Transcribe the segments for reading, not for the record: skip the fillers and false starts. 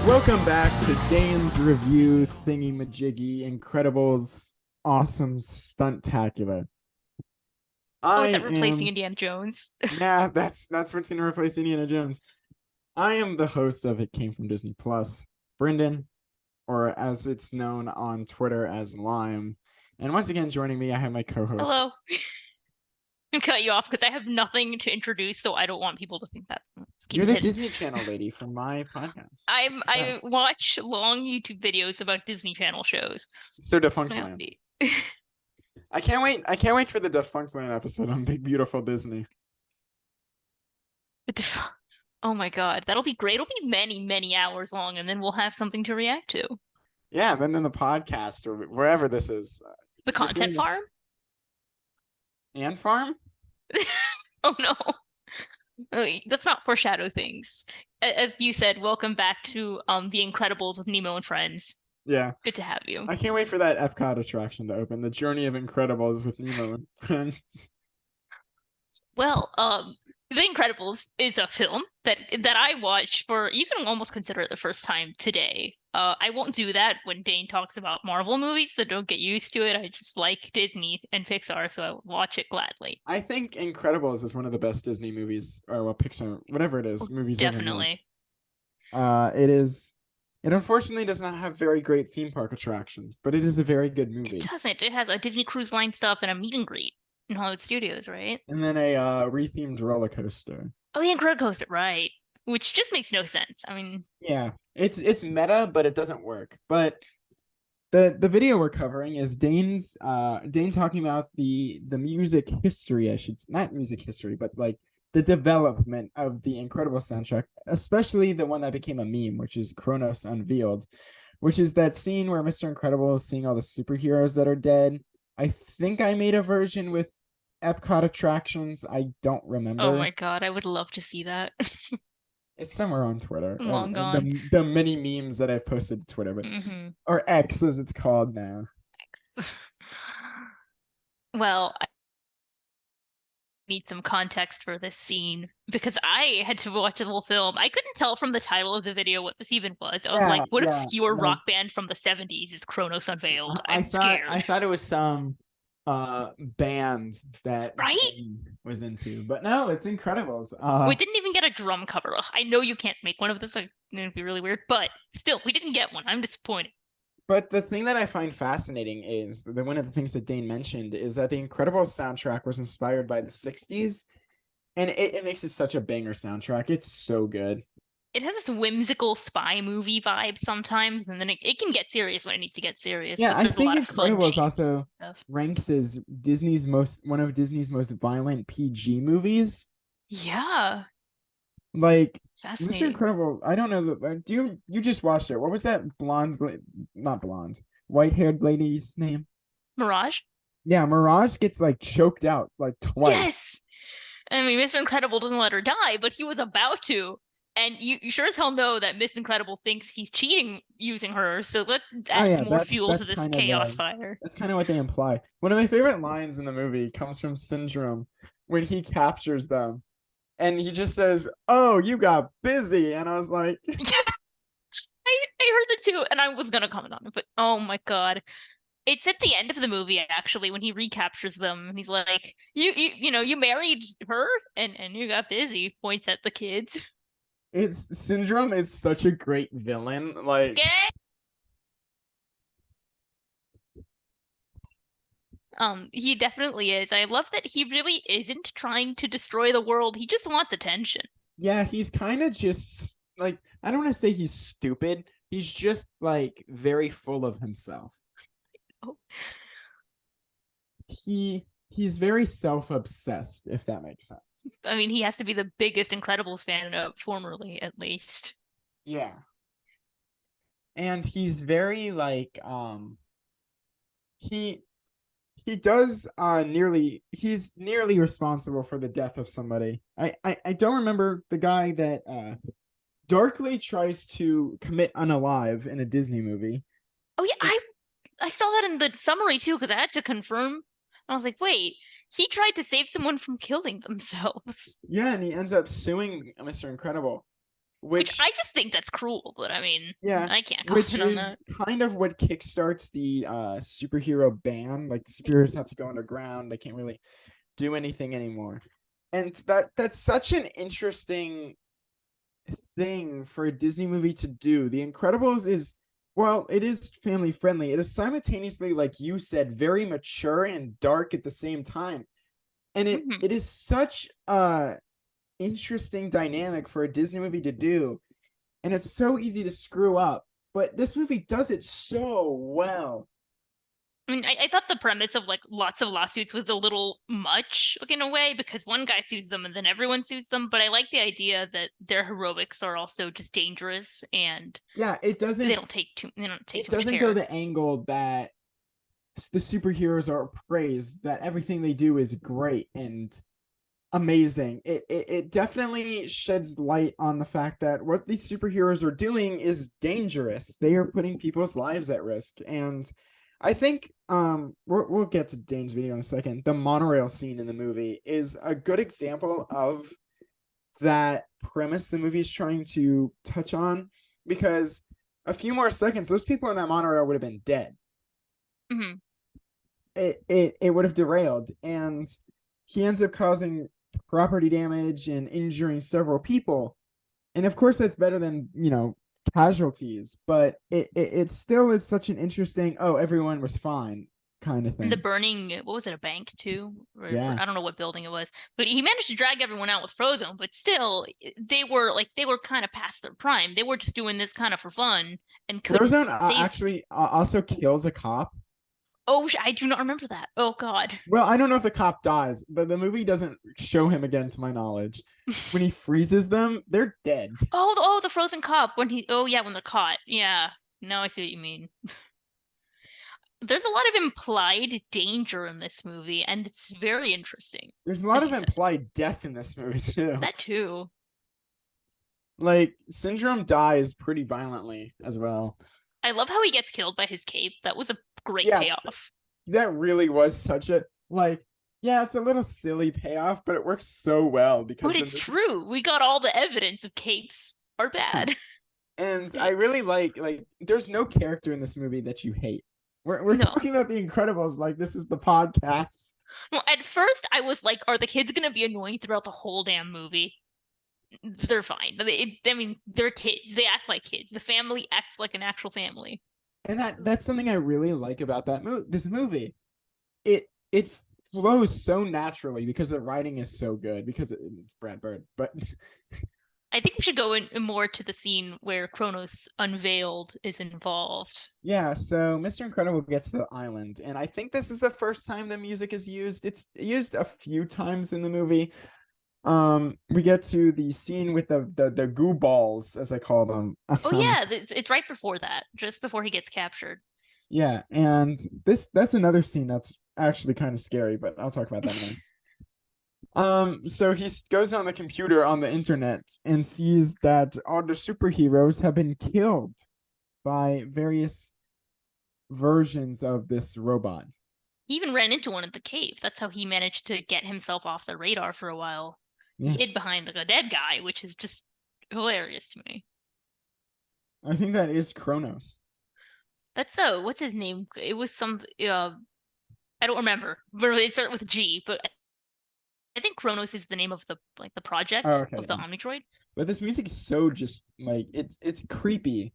Welcome back to Dane's review thingy majiggy Incredibles awesome stuntacular. Oh, I is that replacing am Indiana Jones? yeah, that's what's gonna replace Indiana Jones. I am the host of It Came from Disney Plus, Brendan, or as it's known on Twitter as Lime. And once again, joining me, I have my co-host. Hello. I cut you off because I have nothing to introduce, so I don't want people to think that. Let's keep You're it the hidden. Disney Channel lady from my podcast. Yeah. I watch long YouTube videos about Disney Channel shows. So Defunct I'll Land. be- I can't wait. I can't wait for the Defunct Land episode on Big Beautiful Disney. Oh my God, that'll be great. It'll be many, many hours long, and then we'll have something to react to. Yeah, then in the podcast or wherever this is. The content farm? Ant Farm? Oh no. Let's not foreshadow things. As you said, welcome back to The Incredibles with Nemo and Friends. Yeah. Good to have you. I can't wait for that Epcot attraction to open. The Journey of Incredibles with Nemo and Friends. Well, The Incredibles is a film that I watched for, you can almost consider it the first time today. I won't do that when Dane talks about Marvel movies, so don't get used to it. I just like Disney and Pixar, so I would watch it gladly. I think Incredibles is one of the best Disney movies, or well, Pixar, whatever it is, movies ever made. Definitely. It is. It unfortunately does not have very great theme park attractions, but it is a very good movie. It doesn't. It has a Disney Cruise Line stuff and a meet and greet in Hollywood Studios, right? And then a rethemed roller coaster. Oh, the Incredicoaster, right? Which just makes no sense. I mean, Yeah, it's meta, but it doesn't work. But the video we're covering is Dane talking about the music history, I should not music history, but like the development of the Incredible soundtrack, especially the one that became a meme, which is Kronos Unveiled, which is that scene where Mr. Incredible is seeing all the superheroes that are dead. I think I made a version with Epcot attractions. I don't remember. oh my God, I would love to see that. It's somewhere on Twitter. Long gone. The many memes that I've posted to Twitter, but or X as it's called now. Well, I need some context for this scene because I had to watch the whole film. I couldn't tell from the title of the video what this even was. I was like, what obscure rock band from the 70s is Kronos Unveiled? I'm scared. I thought it was some band that right was into, but no, it's Incredibles. We didn't even get a drum cover. Ugh, I know you can't make one of this, like, it'd be really weird, but still, we didn't get one. I'm disappointed. But the thing that I find fascinating is that one of the things that Dane mentioned is that the Incredibles soundtrack was inspired by the 60s, and it makes it such a banger soundtrack. It's so good. It has this whimsical spy movie vibe sometimes, and then it can get serious when it needs to get serious. Yeah, I think Incredibles also stuff. ranks as one of Disney's most violent PG movies. Yeah. Like Mr. Incredible, I don't know. You just watched it? What was that not blonde, white-haired lady's name? Mirage. Yeah, Mirage gets like choked out like twice. Yes. I mean, Mr. Incredible doesn't let her die, but he was about to. And you sure as hell know that Miss Incredible thinks he's cheating using her, so that adds more fuel to this chaos fire. That's kind of what they imply. One of my favorite lines in the movie comes from Syndrome when he captures them. And he just says, "Oh, you got busy." And I was like, I heard that too, and I was going to comment on it, but oh my God. It's at the end of the movie, actually, when he recaptures them, and he's like, you married her and you got busy, points at the kids. Syndrome is such a great villain. Like, he definitely is. I love that he really isn't trying to destroy the world. He just wants attention. Yeah, he's kind of just like, I don't want to say he's stupid. He's just like very full of himself. Oh. He's very self-obsessed, if that makes sense. I mean, he has to be the biggest Incredibles fan, formerly at least. Yeah. And he's very like he's nearly responsible for the death of somebody. I don't remember the guy that darkly tries to commit unalive in a Disney movie. Oh yeah, I saw that in the summary too, because I had to confirm. I was like, wait, he tried to save someone from killing themselves. Yeah, and he ends up suing Mr. Incredible. Which which I just think that's cruel, but I mean, yeah, I can't which comment on is that. kind of what kickstarts the superhero ban. Like the superheroes have to go underground; they can't really do anything anymore. And that's such an interesting thing for a Disney movie to do. The Incredibles is, well, it is family friendly. It is simultaneously, like you said, very mature and dark at the same time. And Hmm. it is such a interesting dynamic for a Disney movie to do. And it's so easy to screw up. But this movie does it so well. I mean, I thought the premise of like lots of lawsuits was a little much, like in a way, because one guy sues them and then everyone sues them. But I like the idea that their heroics are also just dangerous and Yeah, they don't take it too much doesn't go care. the angle that the superheroes are praised, that everything they do is great and amazing. It definitely sheds light on the fact that what these superheroes are doing is dangerous. They are putting people's lives at risk. And I think we'll get to Dane's video in a second. The monorail scene in the movie is a good example of that premise the movie is trying to touch on, because a few more seconds, those people in that monorail would have been dead. Hmm. It would have derailed, and he ends up causing property damage and injuring several people. And of course that's better than, casualties, but it still is such an interesting, oh, everyone was fine kind of And the thing. burning, what was it, a bank too? Yeah. I don't know what building it was, but he managed to drag everyone out with Frozen. But still, they were kind of past their prime. They were just doing this kind of for fun and couldn't Frozone save. actually also kills a cop. Oh, I do not remember that. Oh God. Well, I don't know if the cop dies, but the movie doesn't show him again, to my knowledge. When he freezes them, they're dead. Oh, the frozen cop when he. Oh yeah, when they're caught. Yeah. Now I see what you mean. There's a lot of implied danger in this movie, and it's very interesting, There's a lot as of you said. implied death in this movie too. That too. Like Syndrome dies pretty violently as well. I love how he gets killed by his cape. That was a great Yeah, payoff. that really was such a, like, yeah, it's a little silly payoff, but it works so well But because the it's movie. true. We got all the evidence of capes are Yeah. bad. And I really like there's no character in this movie that you hate. We're No. talking about the Incredibles like this is the podcast. Well, at first I was like, are the kids gonna be annoying throughout the whole damn movie? They're fine. I mean, they're kids. They act like kids. The family acts like an actual family. And that's something I really like about this movie. It flows so naturally because the writing is so good, because it's Brad Bird. But I think we should go in more to the scene where Kronos Unveiled is involved. yeah, so Mr. Incredible gets to the island, and I think this is the first time the music is used. It's used a few times in the movie. We get to the scene with the goo balls, as I call them. Oh yeah, it's right before that, just before he gets captured. Yeah, and that's another scene that's actually kind of scary, but I'll talk about that in a minute. So he goes on the computer on the internet and sees that all the superheroes have been killed by various versions of this robot. He even ran into one at the cave. That's how he managed to get himself off the radar for a while. He Yeah, hid behind like a dead guy, which is just hilarious to me. I think that is Kronos. That's so. What's his name? It was some. I don't remember. But it started with a G. But I think Kronos is the name of the Oh, project okay, of the yeah. Omnitroid. But this music is so just like it's creepy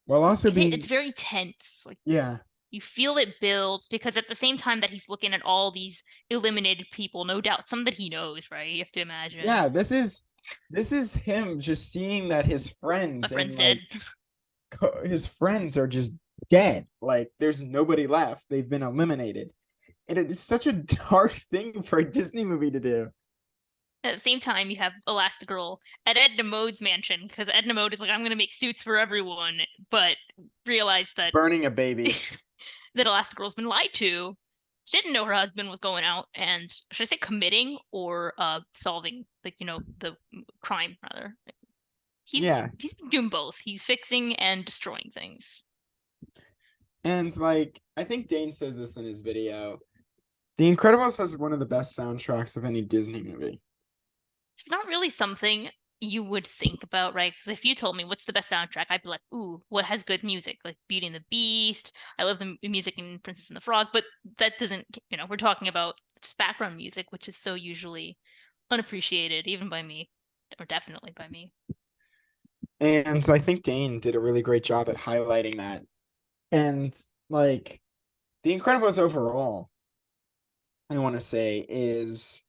while also It's being, very tense. Like yeah. you feel it build because at the same time that he's looking at all these eliminated people, no doubt some that he knows, right? You have to imagine. Yeah, this is him just seeing that his My friends and friend's dead. like his friends are just dead. Like there's nobody left. They've been eliminated. And it's such a dark thing for a Disney movie to do. At the same time, you have Elastigirl at Edna Mode's mansion because Edna Mode is like, I'm gonna make suits for everyone, but realize that Burning a baby. that Elastigirl's been lied to. She didn't know her husband was going out and should I say committing or solving the crime rather. He's Yeah. he's doing both. He's fixing and destroying things. And like I think Dane says this in his video. The Incredibles has one of the best soundtracks of any Disney movie. It's not really something you would think about, right? Because if you told me what's the best soundtrack, I'd be like, ooh, what has good music? Like Beauty and the Beast. I love the music in Princess and the Frog, but that doesn't, we're talking about just background music, which is so usually unappreciated, even by me, or definitely by me. And I think Dane did a really great job at highlighting that. And like The Incredibles overall, I want to say, is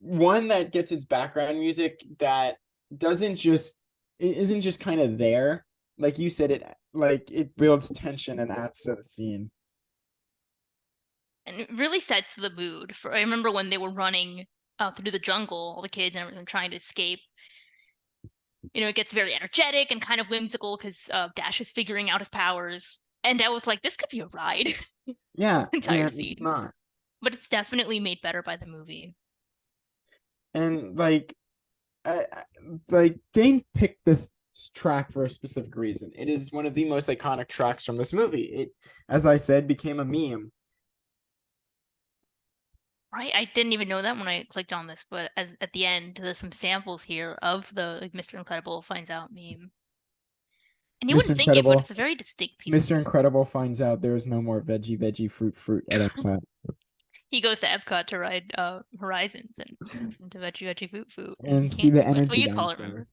one that gets its background music that doesn't just it isn't just kind of there. Like you said, it builds tension and adds to the scene. And it really sets the mood. I remember when they were running through the jungle, all the kids and everything trying to escape. It gets very energetic and kind of whimsical because Dash is figuring out his powers. And I was like, this could be a ride. Yeah, entire and scene. it's not. But it's definitely made better by the movie. And Dane picked this track for a specific reason. It is one of the most iconic tracks from this movie. It, as I said, became a meme. Right, I didn't even know that when I clicked on this, but at the end, there's some samples here of the Mr. Incredible finds out meme. And you wouldn't think it, but it's a very distinct piece. Mr. Incredible finds out there is no more veggie fruit at Epcot. He goes to Epcot to ride Horizons and listen to veggie fruit and see the energy dinosaurs.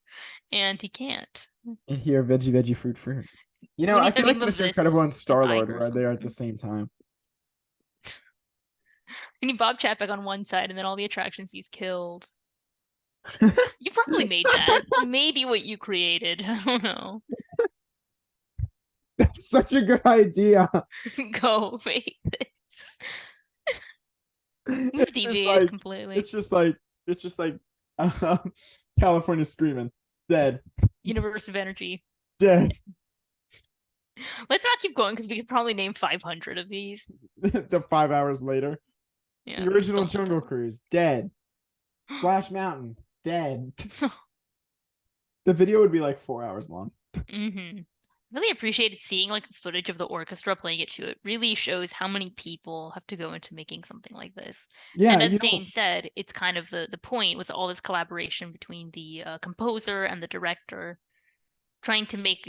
And he can't. And hear veggie fruit. I feel like Mr. Incredible and Star-Lord were there at the same time. We need Bob Chapek on one side, and then all the attractions he's killed. You probably made that. Maybe what you created. I don't know. That's such a good idea. Go make this. Move deviated completely. It's just like California Screaming. Dead. Universe of Energy. Dead. Let's not keep going because we could probably name 500 of these. The 5 hours later. Yeah, the original Jungle Cruise. Dead. Splash Mountain. Dead. The video would be like 4 hours long. Mm-hmm. Really appreciated seeing like footage of the orchestra playing it too. It really shows how many people have to go into making something like this. Yeah, and as Dane said, it's kind of the point was all this collaboration between the composer and the director, trying to make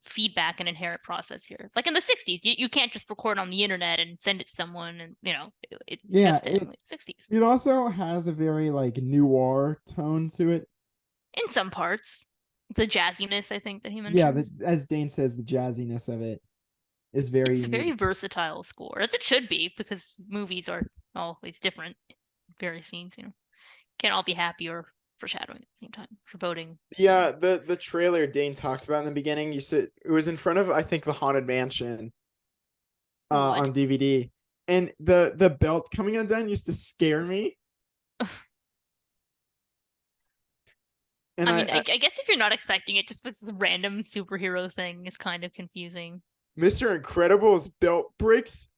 feedback an inherent process here. Like in the 60s, you can't just record on the internet and send it to someone, and it just in the 60s. It also has a very like noir tone to it. In some parts. The jazziness, I think, that he mentioned. Yeah, as Dane says, the jazziness of it is very... It's a very versatile score, as it should be, because movies are always different. Various scenes, can't all be happy or foreshadowing at the same time. Foreboding. Yeah, the trailer Dane talks about in the beginning, it was in front of, I think, the Haunted Mansion on DVD. And the belt coming undone used to scare me. And I guess if you're not expecting it, just this random superhero thing is kind of confusing. Mr. Incredible's belt breaks?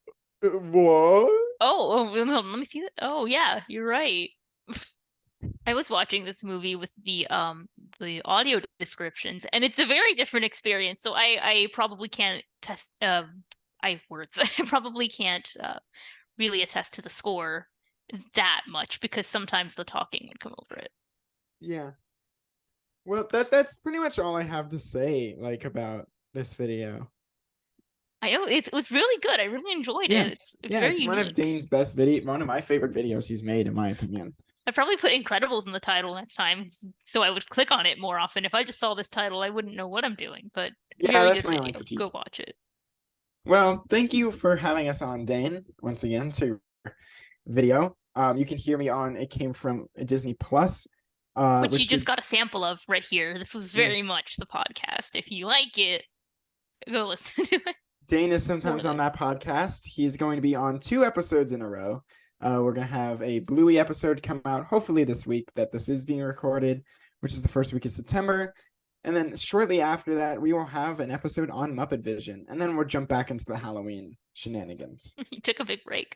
What? Oh, let me see that. Oh, yeah, you're right. I was watching this movie with the audio descriptions, and it's a very different experience. So I probably can't test. I have words. I probably can't really attest to the score that much because sometimes the talking would come over it. Yeah. Well, that's pretty much all I have to say, like, about this video. I know it was really good. I really enjoyed it. It's very unique. One of Dane's best one of my favorite videos he's made, in my opinion. I'd probably put Incredibles in the title next time, so I would click on it more often. If I just saw this title, I wouldn't know what I'm doing. But yeah, that's my only critique. Go watch it. Well, thank you for having us on, Dane, once again, to your video. You can hear me on It Came From Disney Plus. Which you just got a sample of right here. This was very much the podcast. If you like it, go listen to it. Dane is sometimes on that podcast. He's going to be on 2 episodes in a row. We're going to have a Bluey episode come out hopefully this week that this is being recorded, which is the first week of September. And then shortly after that, we will have an episode on Muppet Vision. And then we'll jump back into the Halloween shenanigans. You took a big break.